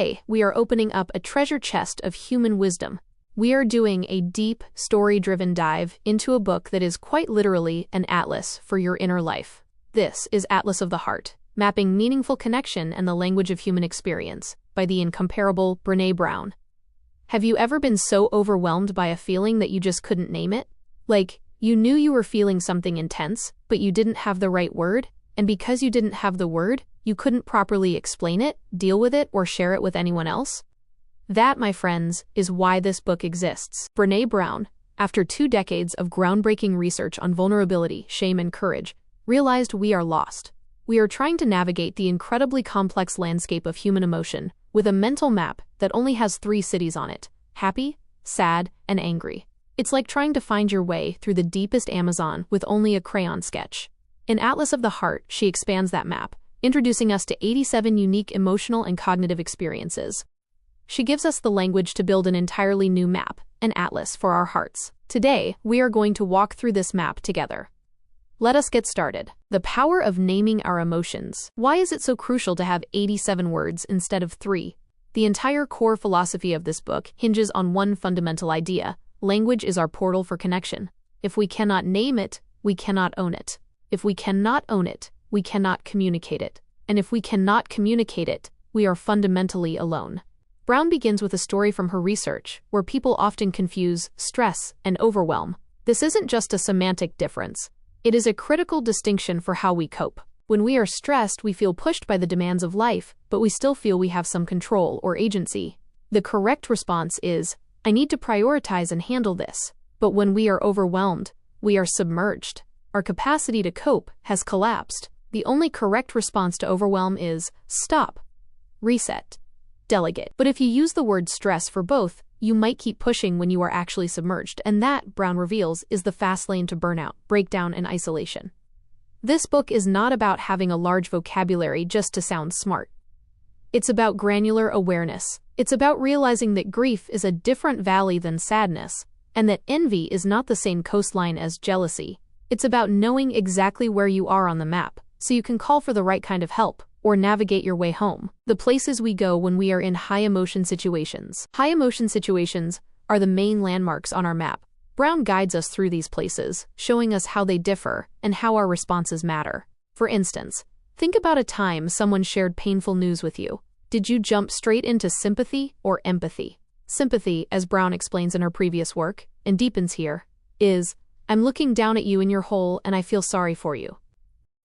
Today, we are opening up a treasure chest of human wisdom. We are doing a deep, story-driven dive into a book that is quite literally an atlas for your inner life. This is Atlas of the Heart, Mapping Meaningful Connection and the Language of Human Experience, by the incomparable Brené Brown. Have you ever been so overwhelmed by a feeling that you just couldn't name it? Like, you knew you were feeling something intense, but you didn't have the right word, and because you didn't have the word, you couldn't properly explain it, deal with it, or share it with anyone else? That, my friends, is why this book exists. Brené Brown, after 2 decades of groundbreaking research on vulnerability, shame, and courage, realized we are lost. We are trying to navigate the incredibly complex landscape of human emotion with a mental map that only has 3 cities on it: happy, sad, and angry. It's like trying to find your way through the deepest Amazon with only a crayon sketch. In Atlas of the Heart, she expands that map, introducing us to 87 unique emotional and cognitive experiences. She gives us the language to build an entirely new map, an atlas for our hearts. Today, we are going to walk through this map together. Let us get started. The power of naming our emotions. Why is it so crucial to have 87 words instead of 3? The entire core philosophy of this book hinges on one fundamental idea: language is our portal for connection. If we cannot name it, we cannot own it. If we cannot own it, we cannot communicate it. And if we cannot communicate it, we are fundamentally alone. Brown begins with a story from her research, where people often confuse stress and overwhelm. This isn't just a semantic difference. It is a critical distinction for how we cope. When we are stressed, we feel pushed by the demands of life, but we still feel we have some control or agency. The correct response is, I need to prioritize and handle this. But when we are overwhelmed, we are submerged. Our capacity to cope has collapsed. The only correct response to overwhelm is stop, reset, delegate. But if you use the word stress for both, you might keep pushing when you are actually submerged, and that, Brown reveals, is the fast lane to burnout, breakdown, and isolation. This book is not about having a large vocabulary just to sound smart. It's about granular awareness. It's about realizing that grief is a different valley than sadness, and that envy is not the same coastline as jealousy. It's about knowing exactly where you are on the map, so you can call for the right kind of help, or navigate your way home. The places we go when we are in high-emotion situations. High-emotion situations are the main landmarks on our map. Brown guides us through these places, showing us how they differ and how our responses matter. For instance, think about a time someone shared painful news with you. Did you jump straight into sympathy or empathy? Sympathy, as Brown explains in her previous work, and deepens here, is, I'm looking down at you in your hole and I feel sorry for you.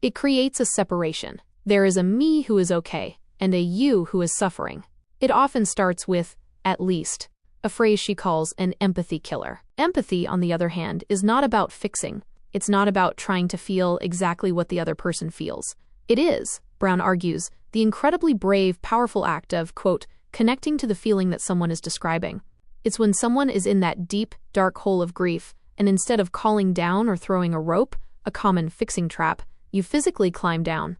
It creates a separation. There is a me who is okay, and a you who is suffering. It often starts with, at least, a phrase she calls an empathy killer. Empathy, on the other hand, is not about fixing. It's not about trying to feel exactly what the other person feels. It is, Brown argues, the incredibly brave, powerful act of, quote, connecting to the feeling that someone is describing. It's when someone is in that deep, dark hole of grief, and instead of calling down or throwing a rope, a common fixing trap, you physically climb down.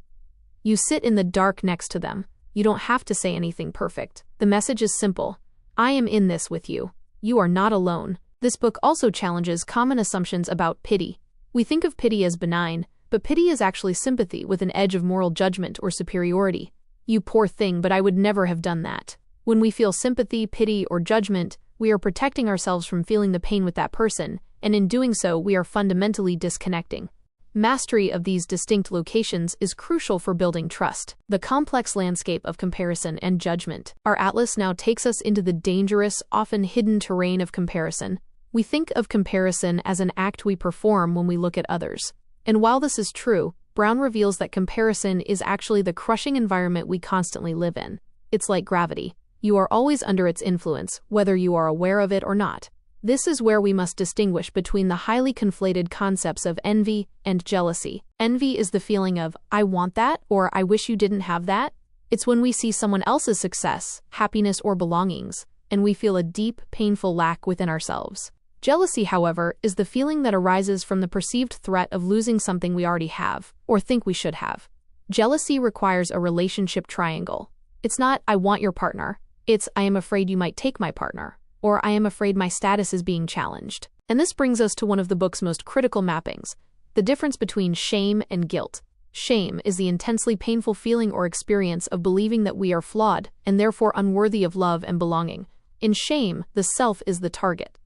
You sit in the dark next to them. You don't have to say anything perfect. The message is simple. I am in this with you. You are not alone. This book also challenges common assumptions about pity. We think of pity as benign, but pity is actually sympathy with an edge of moral judgment or superiority. You poor thing, but I would never have done that. When we feel sympathy, pity, or judgment, we are protecting ourselves from feeling the pain with that person, and in doing so, we are fundamentally disconnecting. Mastery of these distinct locations is crucial for building trust. The complex landscape of comparison and judgment. Our atlas now takes us into the dangerous, often hidden terrain of comparison. We think of comparison as an act we perform when we look at others. And while this is true, Brown reveals that comparison is actually the crushing environment we constantly live in. It's like gravity. You are always under its influence, whether you are aware of it or not. This is where we must distinguish between the highly conflated concepts of envy and jealousy. Envy is the feeling of, I want that, or I wish you didn't have that. It's when we see someone else's success, happiness, or belongings, and we feel a deep, painful lack within ourselves. Jealousy, however, is the feeling that arises from the perceived threat of losing something we already have, or think we should have. Jealousy requires a relationship triangle. It's not, I want your partner. It's, I am afraid you might take my partner. Or I am afraid my status is being challenged. And this brings us to one of the book's most critical mappings, the difference between shame and guilt. Shame is the intensely painful feeling or experience of believing that we are flawed and therefore unworthy of love and belonging. In shame, the self is the target.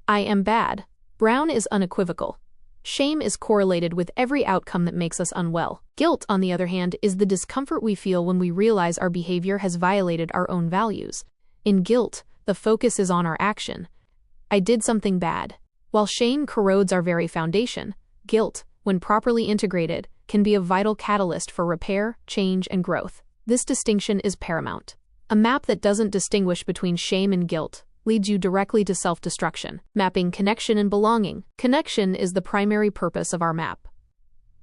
I am bad. Brown is unequivocal. Shame is correlated with every outcome that makes us unwell. Guilt, on the other hand, is the discomfort we feel when we realize our behavior has violated our own values. In guilt, the focus is on our action. I did something bad. While shame corrodes our very foundation, guilt, when properly integrated, can be a vital catalyst for repair, change, and growth. This distinction is paramount. A map that doesn't distinguish between shame and guilt leads you directly to self-destruction. Mapping connection and belonging. Connection is the primary purpose of our map.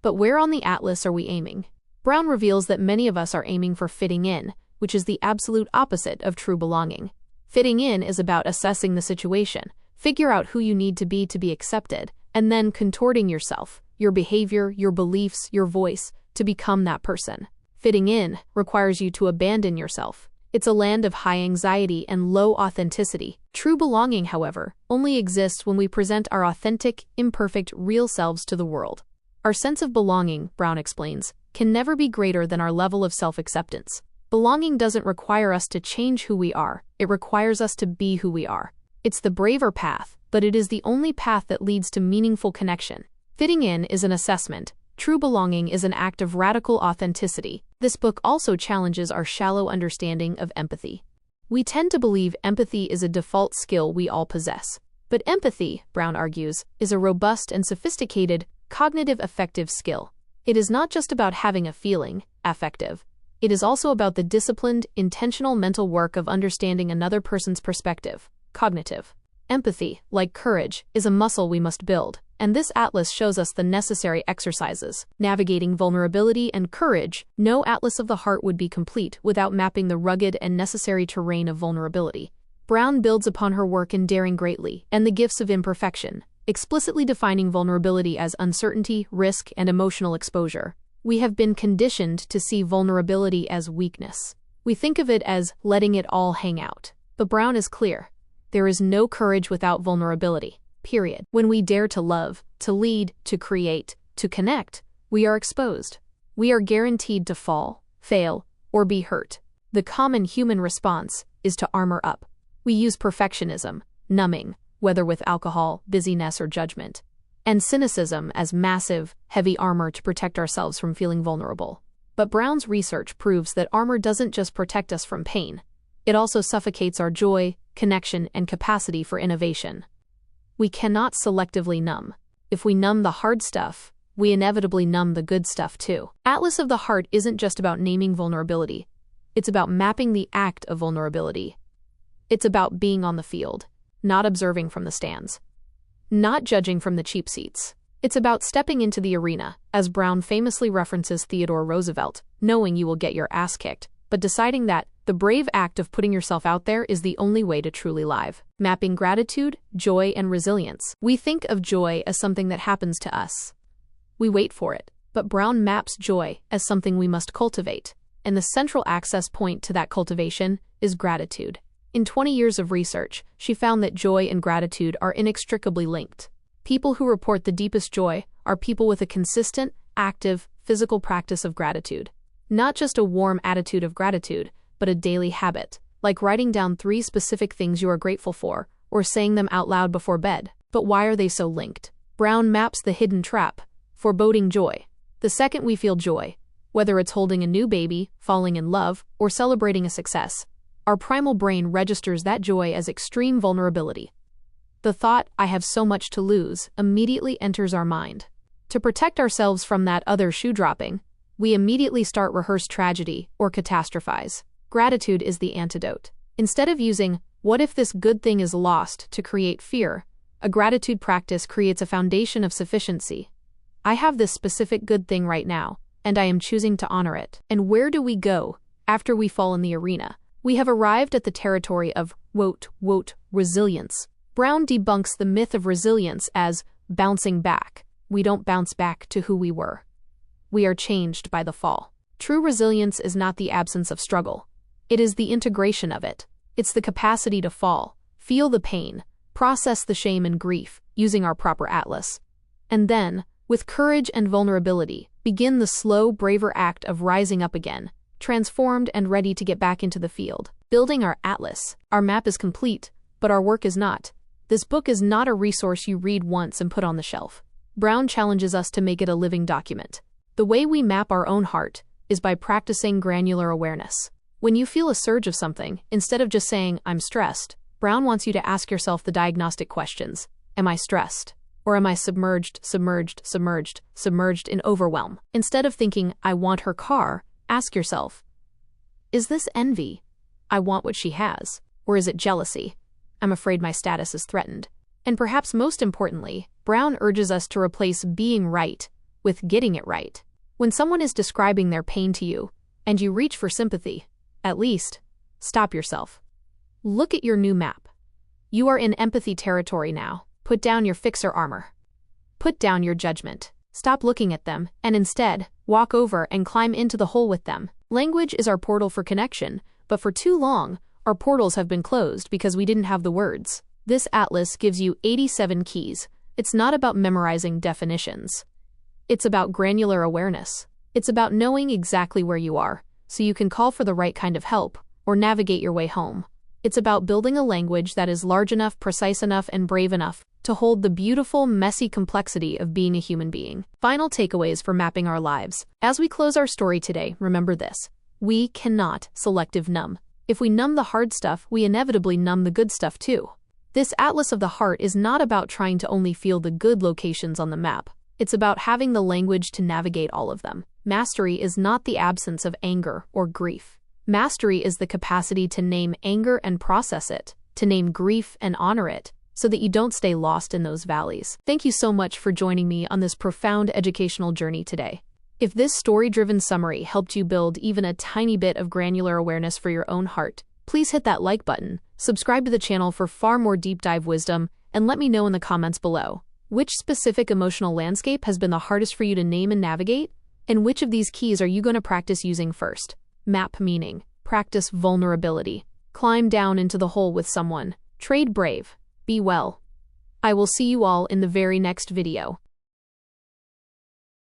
But where on the atlas are we aiming? Brown reveals that many of us are aiming for fitting in, which is the absolute opposite of true belonging. Fitting in is about assessing the situation, figure out who you need to be accepted, and then contorting yourself, your behavior, your beliefs, your voice, to become that person. Fitting in requires you to abandon yourself. It's a land of high anxiety and low authenticity. True belonging, however, only exists when we present our authentic, imperfect, real selves to the world. Our sense of belonging, Brown explains, can never be greater than our level of self-acceptance. Belonging doesn't require us to change who we are, it requires us to be who we are. It's the braver path, but it is the only path that leads to meaningful connection. Fitting in is an assessment. True belonging is an act of radical authenticity. This book also challenges our shallow understanding of empathy. We tend to believe empathy is a default skill we all possess. But empathy, Brown argues, is a robust and sophisticated, cognitive affective skill. It is not just about having a feeling, affective. It is also about the disciplined, intentional mental work of understanding another person's perspective, cognitive. Empathy, like courage, is a muscle we must build, and this atlas shows us the necessary exercises. Navigating vulnerability and courage. No atlas of the heart would be complete without mapping the rugged and necessary terrain of vulnerability. Brown builds upon her work in Daring Greatly and the Gifts of Imperfection, explicitly defining vulnerability as uncertainty, risk, and emotional exposure. We have been conditioned to see vulnerability as weakness. We think of it as letting it all hang out. But Brown is clear. There is no courage without vulnerability, period. When we dare to love, to lead, to create, to connect, we are exposed. We are guaranteed to fall, fail, or be hurt. The common human response is to armor up. We use perfectionism, numbing, whether with alcohol, busyness, or judgment, and cynicism as massive, heavy armor to protect ourselves from feeling vulnerable. But Brown's research proves that armor doesn't just protect us from pain. It also suffocates our joy, connection, and capacity for innovation. We cannot selectively numb. If we numb the hard stuff, we inevitably numb the good stuff too. Atlas of the Heart isn't just about naming vulnerability. It's about mapping the act of vulnerability. It's about being on the field, not observing from the stands, not judging from the cheap seats. It's about stepping into the arena, as Brown famously references Theodore Roosevelt, knowing you will get your ass kicked, but deciding that the brave act of putting yourself out there is the only way to truly live. Mapping gratitude, joy, and resilience. We think of joy as something that happens to us. We wait for it, but Brown maps joy as something we must cultivate, and the central access point to that cultivation is gratitude. In 20 years of research, she found that joy and gratitude are inextricably linked. People who report the deepest joy are people with a consistent, active, physical practice of gratitude. Not just a warm attitude of gratitude, but a daily habit, like writing down 3 specific things you are grateful for, or saying them out loud before bed. But why are they so linked? Brown maps the hidden trap, foreboding joy. The second we feel joy, whether it's holding a new baby, falling in love, or celebrating a success, our primal brain registers that joy as extreme vulnerability. The thought, I have so much to lose, immediately enters our mind. To protect ourselves from that other shoe dropping, we immediately start rehearse tragedy or catastrophize. Gratitude is the antidote. Instead of using, what if this good thing is lost, to create fear, a gratitude practice creates a foundation of sufficiency. I have this specific good thing right now, and I am choosing to honor it. And where do we go after we fall in the arena? We have arrived at the territory of, resilience. Brown debunks the myth of resilience as bouncing back. We don't bounce back to who we were. We are changed by the fall. True resilience is not the absence of struggle. It is the integration of it. It's the capacity to fall, feel the pain, process the shame and grief, using our proper atlas. And then, with courage and vulnerability, Begin the slow, braver act of rising up again, transformed and ready to get back into the field. Building our atlas. Our map is complete, but our work is not. This book is not a resource you read once and put on the shelf. Brown challenges us to make it a living document. The way we map our own heart is by practicing granular awareness. When you feel a surge of something, instead of just saying, "I'm stressed," Brown wants you to ask yourself the diagnostic questions. Am I stressed? Or am I submerged in overwhelm? Instead of thinking, "I want her car," ask yourself, is this envy? I want what she has. Or is it jealousy? I'm afraid my status is threatened. And perhaps most importantly, Brown urges us to replace being right with getting it right. When someone is describing their pain to you, and you reach for sympathy, at least, stop yourself. Look at your new map. You are in empathy territory now. Put down your fixer armor. Put down your judgment. Stop looking at them, and instead, walk over and climb into the hole with them. Language is our portal for connection, but for too long, our portals have been closed because we didn't have the words. This atlas gives you 87 keys. It's not about memorizing definitions. It's about granular awareness. It's about knowing exactly where you are, so you can call for the right kind of help, or navigate your way home. It's about building a language that is large enough, precise enough, and brave enough to hold the beautiful, messy complexity of being a human being. Final takeaways for mapping our lives. As we close our story today, remember this. We cannot selective numb. If we numb the hard stuff, we inevitably numb the good stuff too. This atlas of the heart is not about trying to only feel the good locations on the map. It's about having the language to navigate all of them. Mastery is not the absence of anger or grief. Mastery is the capacity to name anger and process it, to name grief and honor it, so that you don't stay lost in those valleys. Thank you so much for joining me on this profound educational journey today. If this story-driven summary helped you build even a tiny bit of granular awareness for your own heart, please hit that like button, subscribe to the channel for far more deep dive wisdom, and let me know in the comments below. Which specific emotional landscape has been the hardest for you to name and navigate? And which of these keys are you going to practice using first? Map meaning. Practice vulnerability. Climb down into the hole with someone. Trade brave. Be well. I will see you all in the very next video.